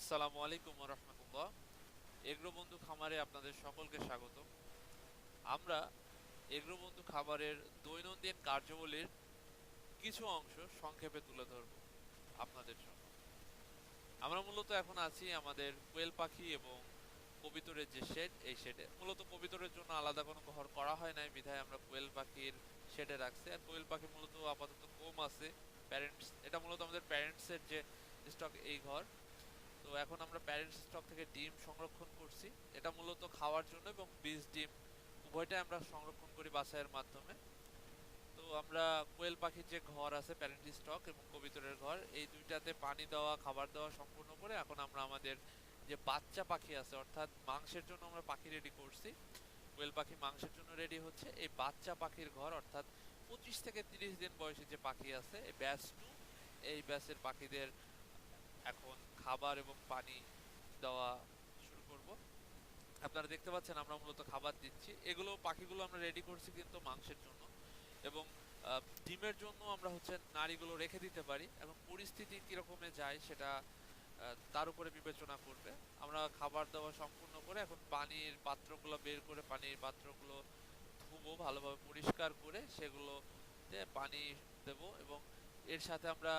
আসসালামু আলাইকুম রহমতুল্লাহ। এগ্রো বন্ধু খামারে আপনাদের সকলকে স্বাগত। আমরা এগ্রো বন্ধু খামারের দৈনন্দিন কার্যাবলীর কিছু অংশ সংক্ষেপে তুলে ধরব আপনাদের জন্য। আমরা মূলত এখন আছি আমাদের কোয়েল পাখি এবং কবিতরের যে শেড, এই শেডে। মূলত কবিতরের জন্য আলাদা কোনো ঘর করা হয় নাই, বিধায় আমরা কোয়েল পাখির শেডে রাখছি। আর কোয়েল পাখি মূলত আপাতত কম আছে। প্যারেন্টস, এটা মূলত আমাদের প্যারেন্টসের যে স্টক, এই ঘর। তো এখন আমরা প্যারেন্টস স্টক থেকে ডিম সংরক্ষণ করছি। এটা মূলত খাওয়ার জন্য এবং বীজ ডিম উভয়টাই আমরা সংরক্ষণ করি বাছাইয়ের মাধ্যমে। তো আমরা কোয়েল পাখির যে ঘর আছে, প্যারেন্ট স্টক এবং কবিতরের ঘর, এই দুইটাতে পানি দেওয়া, খাবার দেওয়া সম্পূর্ণ করে এখন আমরা আমাদের যে বাচ্চা পাখি আছে, অর্থাৎ মাংসের জন্য আমরা পাখি রেডি করছি। কোয়েল পাখি মাংসের জন্য রেডি হচ্ছে। এই বাচ্চা পাখির ঘর, অর্থাৎ 25 থেকে 30 দিন বয়সী যে পাখি আছে, এই ব্যাচ টু, এই ব্যাচের পাখিদের এখন খাবার এবং পানি দেওয়া শুরু করব। আপনারা দেখতে পাচ্ছেন আমরা মূলত খাবার দিচ্ছি। এগুলো পাখিগুলো আমরা রেডি করছি কিন্তু মাংসের জন্য, এবং ডিমের জন্য আমরা নাড়িগুলো রেখে দিতে পারি, এবং পরিস্থিতি কিরকমে যায় সেটা তার উপরে বিবেচনা করবে। আমরা খাবার দেওয়া সম্পূর্ণ করে এখন পানির পাত্রগুলো বের করে পানির পাত্রগুলো ধুবো, ভালোভাবে পরিষ্কার করে সেগুলোতে পানি দেব, এবং এর সাথে আমরা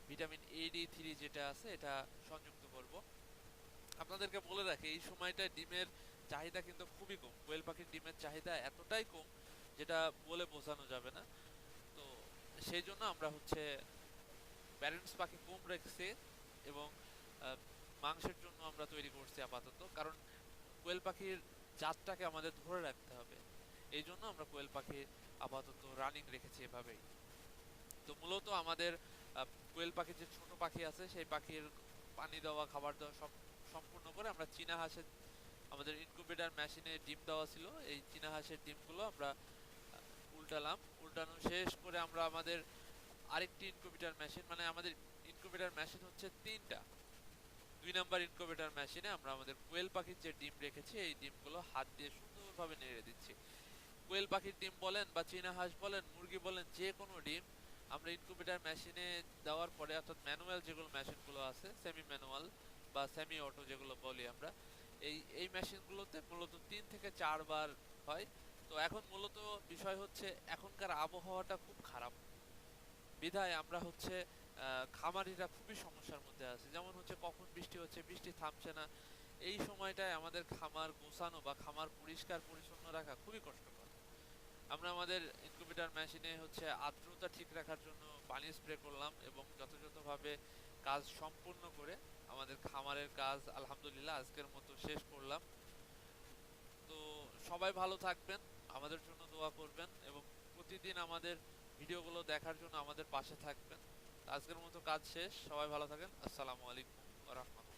ভিটামিন AD3 যেটা আছে এটা সংযুক্ত করব। আপনাদেরকে বলে রাখি, এই সময়টায় ডিমের চাহিদা কিন্তু খুবই কম। কোয়েল পাখির ডিমের চাহিদা এতটাই কম যেটা বলে বোঝানো যাবে না। তো সেই জন্য আমরা প্যারেন্টস পাখি কম রেখেছি, এবং আহ, মাংসের জন্য আমরা তৈরি করছি আপাতত। কারণ কোয়েল পাখির জাতটাকে আমাদের ধরে রাখতে হবে, এই জন্য আমরা কোয়েল পাখি আপাতত রানিং রেখেছি এভাবেই। তো মূলত আমাদের কোয়েল পাখির যে ছোট পাখি আছে, সেই পাখির পানি দেওয়া, খাবার দেওয়া সব সম্পূর্ণ করে আমরা চীনা হাঁসের, আমাদের ইনকিউবেটর মেশিনে ডিম দেওয়া ছিল, এই চীনা হাঁসের ডিমগুলো আমরা উল্টালাম। উল্টানো শেষ করে আমরা আমাদের আরেকটি ইনকিউবেটর মেশিন, মানে আমাদের ইনকিউবেটর মেশিন হচ্ছে তিনটা, 2 নাম্বার ইনকিউবেটর মেশিনে আমরা আমাদের কোয়েল পাখির যে ডিম রেখেছি, এই ডিমগুলো হাত দিয়ে সুন্দরভাবে নেড়ে দিচ্ছি। কোয়েল পাখির ডিম বলেন বা চীনা হাঁস বলেন, মুরগি বলেন, যে কোনো ডিম আমরা ইনকিউবেটর মেশিনে দেওয়ার পরে, অর্থাৎ ম্যানুয়াল যেগুলো মেশিনগুলো আছে, সেমি ম্যানুয়াল বা সেমি অটো যেগুলো বলি আমরা, এই এই মেশিনগুলোতে মূলত 3 থেকে 4 বার হয়। তো এখন মূলত বিষয় হচ্ছে এখনকার আবহাওয়াটা খুব খারাপ, বিধায় আমরা খামারিরা খুবই সমস্যার মধ্যে আছে। যেমন কখন বৃষ্টি হচ্ছে, বৃষ্টি থামছে না। এই সময়টায় আমাদের খামার গোছানো বা খামার পরিষ্কার পরিচ্ছন্ন রাখা খুবই কষ্টকর। আমরা আমাদের ইনকিউবেটর মেশিনে আর্দ্রতা ঠিক রাখার জন্য পানি স্প্রে করলাম, এবং যথাযথভাবে কাজ সম্পূর্ণ করে আমাদের খামারের কাজ আলহামদুলিল্লাহ আজকের মতো শেষ করলাম। তো সবাই ভালো থাকবেন, আমাদের জন্য দোয়া করবেন, এবং প্রতিদিন আমাদের ভিডিওগুলো দেখার জন্য আমাদের পাশে থাকবেন। আজকের মতো কাজ শেষ, সবাই ভালো থাকেন। আসসালামু আলাইকুম ওয়া রাহমাতুল্লাহ।